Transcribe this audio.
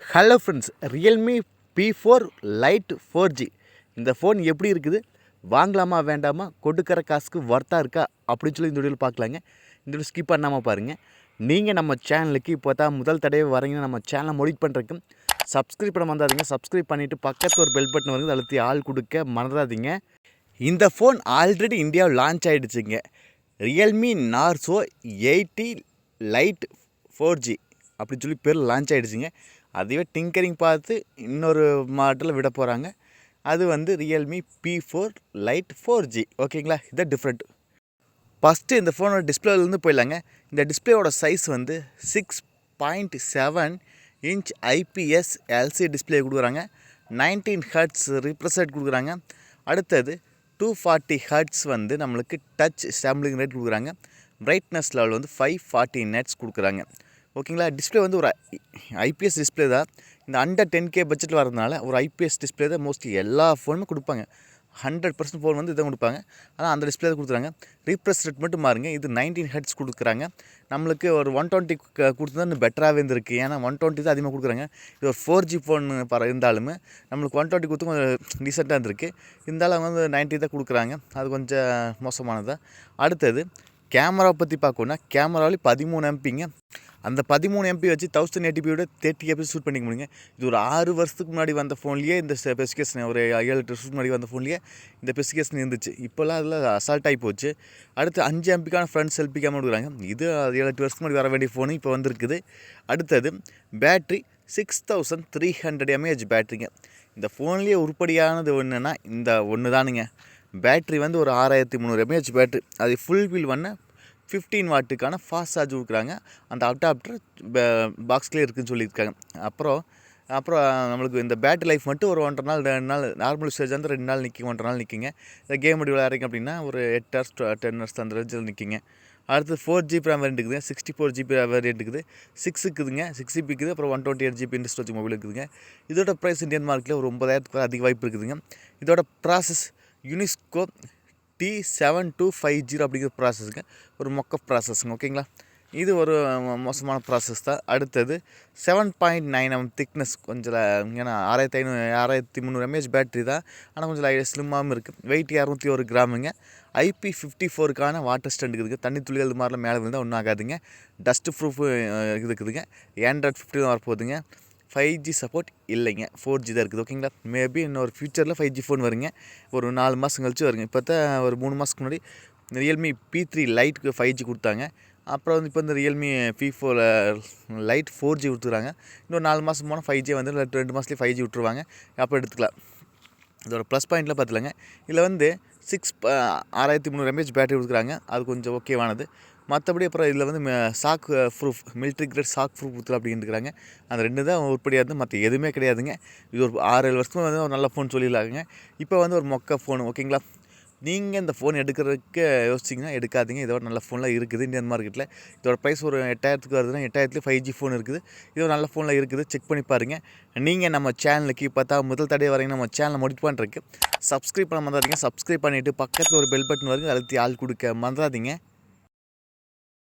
Hello friends, Realme P4 light 4G இந்த phone எப்படி இருக்குது, வாங்கலாமா வேண்டாமா, கொடுக்குற காசுக்கு ஒர்த்தாக இருக்கா அப்படின்னு சொல்லி இந்த வீடியோவில் பார்க்கலாங்க. இந்த வீடியோ ஸ்கிப் பண்ணாமல் பாருங்கள். நீங்கள் நம்ம சேனலுக்கு இப்போ தான் முதல் தடவை வரீங்கன்னா நம்ம சேனலை மோடிட் பண்ணுறதுக்கு சப்ஸ்கிரைப் பண்ண மறந்துடாதீங்க. சப்ஸ்கிரைப் பண்ணிவிட்டு பக்கத்தில் ஒரு பெல் பட்டன் வந்து அழுத்தி ஆள் கொடுக்க மறந்துடாதீங்க. இந்த ஃபோன் ஆல்ரெடி இந்தியாவில் லான்ச் ஆகிடுச்சுங்க. ரியல்மி நார்சோ 80 லைட் 4G அப்படின்னு சொல்லி பேர் லான்ச் ஆகிடுச்சிங்க. அதுவே டிங்கரிங் பார்த்து இன்னொரு மாடலில் விட போகிறாங்க. அது வந்து ரியல்மி P4 லைட் 4G. ஓகேங்களா, இதான் டிஃப்ரெண்ட். ஃபஸ்ட்டு இந்த ஃபோனோட டிஸ்பிளேலேருந்து போயிடலாங்க. இந்த டிஸ்பிளேயோட சைஸ் வந்து 6.7 இன்ச் IPS LCD டிஸ்பிளே கொடுக்குறாங்க. 19 ஹர்ட்ஸ் ரிப்ரசெட் கொடுக்குறாங்க. அடுத்தது 240 ஹர்ட்ஸ் வந்து நம்மளுக்கு டச் சாம்பிளிங் ரேட் கொடுக்குறாங்க. பிரைட்னஸ் லெவல் வந்து 540 நெட்ஸ் கொடுக்குறாங்க. ஓகேங்களா, டிஸ்பிளே வந்து ஒரு ஐபிஎஸ் டிஸ்பிளே தான். இந்த அண்டர் 10K பட்ஜெட்டில் வரதுனால ஒரு ஐபிஎஸ் டிஸ்பிளே தான் மோஸ்ட்லி எல்லா ஃபோனுமே கொடுப்பாங்க. 100% ஃபோன் வந்து இதை கொடுப்பாங்க. ஆனால் அந்த டிஸ்பிளே தான் கொடுத்துறாங்க. ரீப்ரெஸ் ரேட் மட்டும் மாறுங்க. இது 19 ஹெட்ஸ் கொடுக்குறாங்க. நம்மளுக்கு ஒரு 120 கொடுத்துருந்தா இன்னும் பெட்டராகவே இருந்திருக்கு. ஏன்னா 120 தான் அதிகமாக கொடுக்குறாங்க. இது ஒரு 4G ஃபோன் இருந்தாலுமே நம்மளுக்கு 120 கொடுத்து கொஞ்சம் டீசெண்டாக இருந்திருக்கு. இருந்தாலும் அவங்க வந்து 90 தான் கொடுக்குறாங்க. அது கொஞ்சம் மோசமானது. அடுத்தது கேமரா பற்றி பார்க்கணுன்னா கேமராவிலே 13 எம்பிங்க. அந்த 13 MP வச்சு 1080p 30 fps ஷூட் பண்ணிக்க முடியுங்க. இது ஒரு 6 வருஷத்துக்கு முன்னாடி வந்த ஃபோன்லேயே இந்த ஸ்பெசிஃபிகேஷன், ஒரு 7-8 வருஷத்துக்கு முன்னாடி வந்த ஃபோன்லேயே இந்த ஸ்பெசிஃபிகேஷன் இருந்துச்சு. இப்போல்லாம் அதில் அசால்ட் ஆகி போச்சு. அடுத்து 5 MPக்கான ஃப்ரண்ட் செல்ஃபி கேமரா கொடுக்குறாங்க. இது 7-8 வருஷத்துக்கு முன்னாடி வர வேண்டிய ஃபோனு இப்போ வந்திருக்குது. அடுத்தது பேட்ரி 6300 mAh பேட்ரிங்க. இந்த ஃபோன்லேயே உருப்படியானது ஒன்றுன்னா இந்த ஒன்று தானுங்க. பேட்ரி வந்து ஒரு 6300 mAh பேட்ரி. அது ஃபுல் வீல் பண்ண 15 வாட்டுக்கான ஃபாஸ்ட் சார்ஜ் கொடுக்குறாங்க. அந்த அடாப்டர் பாக்ஸ்லேயே இருக்குதுன்னு சொல்லியிருக்காங்க. அப்புறம் நம்மளுக்கு இந்த பேட்டரி லைஃப் மட்டும் ஒரு 1.5 நாள் 2 நாள், நார்மல் ஸ்டேஜ் வந்து 2 நாள் நிற்கும், 1.5 நாள் நிற்குங்க. இந்த கேம் அப்படி விளையாடுறீங்க அப்படின்னா ஒரு 8 ஹவர்ஸ் 10 ஹவர்ஸ் அந்த ரேஞ்சில் நிற்குங்க. அடுத்து 4GB RAM வேரியன்ட் இருக்குது, 64GB வேரியன்ட் இருக்குது, 6 இருக்குதுங்க, 6GB இருக்குது, அப்புறம் 128GB இன்டர்ஸ்டோரேஜ் மொபைல் இருக்குதுங்க. இதோட ப்ரைஸ் இந்தியன் மார்க்கெட்டில் ஒரு 9000 அதிக வாய்ப்பு இருக்குதுங்க. இதோட ப்ராசஸ் யூனிஸ்கோ T7250 அப்படிங்கிற ப்ராசஸ்ங்க. ஒரு மொக்க ப்ராசஸ்ங்க. ஓகேங்களா, இது ஒரு மோசமான ப்ராசஸ் தான். அடுத்தது 7.9 mm திக்னஸ். கொஞ்சம் ஏன்னா 6300 mAh பேட்ரி தான். ஆனால் கொஞ்சம் ஸ்லிம்மாகவும் இருக்குது. வெயிட் 201 கிராமுங்க. IP54க்கான வாட்டர் ஸ்டாண்ட் இருக்குதுங்க. தண்ணி துளிகள் இது மாதிரிலாம் மேலே விழுந்தால் ஒன்றும் ஆகாதுங்க. டஸ்ட் ப்ரூஃப் இருக்குதுங்க. Android 15 தான் வரப்போகுதுங்க. 5G சப்போர்ட் இல்லைங்க, 4G தான் இருக்குது. ஓகேங்களா, மேபி இன்னொரு ஃபியூச்சரில் 5G ஃபோன் வருங்க. ஒரு 4 மாதம் கழிச்சு வருங்க. இப்போ தான் ஒரு 3 மாதத்துக்கு முன்னாடி ரியல்மி P3 லைட்டுக்கு 5G கொடுத்தாங்க. அப்புறம் வந்து இப்போ இந்த ரியல்மி P4 லைட் 4G கொடுத்துருக்காங்க. இன்னொரு 4 மாதம் போனால் 5G வந்து 2 மாதத்துலேயே 5G விட்டுருவாங்க. அப்போ எடுத்துக்கலாம். இதோட ப்ளஸ் பாயிண்ட்டில் பார்த்துலங்க, இதில் வந்து 6300 mAh பேட்டரி கொடுக்குறாங்க. அது கொஞ்சம் ஓகேவானது. மற்றபடி அப்புறம் இதில் வந்து shock proof, military grade shock proof கொடுத்துலாம் அப்படின்ட்டுருக்காங்க. அந்த 2 தான் உருப்படியாக இருந்து, மற்ற எதுவுமே கிடையாதுங்க. இது ஒரு 6-7 வருஷத்துக்கு வந்து ஒரு நல்ல ஃபோன் சொல்லிடலாங்க. இப்போ வந்து ஒரு மொக்க ஃபோன். ஓகேங்களா, நீங்கள் இந்த ஃபோன் எடுக்கிறதுக்கு யோசிச்சிங்கன்னா எடுக்காதீங்க. இதோட நல்ல ஃபோன்லாம் இருக்குது இந்தியன் மார்க்கெட்டில். இதோட ப்ரைஸ் ஒரு 8000க்கு வருதுன்னா 8000 5G ஃபோன் இருக்குது. இது ஒரு நல்ல ஃபோனில் இருக்குது. செக் பண்ணி பாருங்கள். நீங்கள் நம்ம சேனலுக்கு இப்போ தான் முதல் தடவை வரீங்க, நம்ம சேனலை மோடிட் பண்ணுறதுக்கு சப்ஸ்கிரைப் பண்ண மறந்துடாதீங்க. சப்ஸ்கிரைப் பண்ணிவிட்டு பக்கத்தில் ஒரு பெல் பட்டன் வருங்க, அழுத்தி ஆள் கொடுக்க மறந்துடாதீங்க.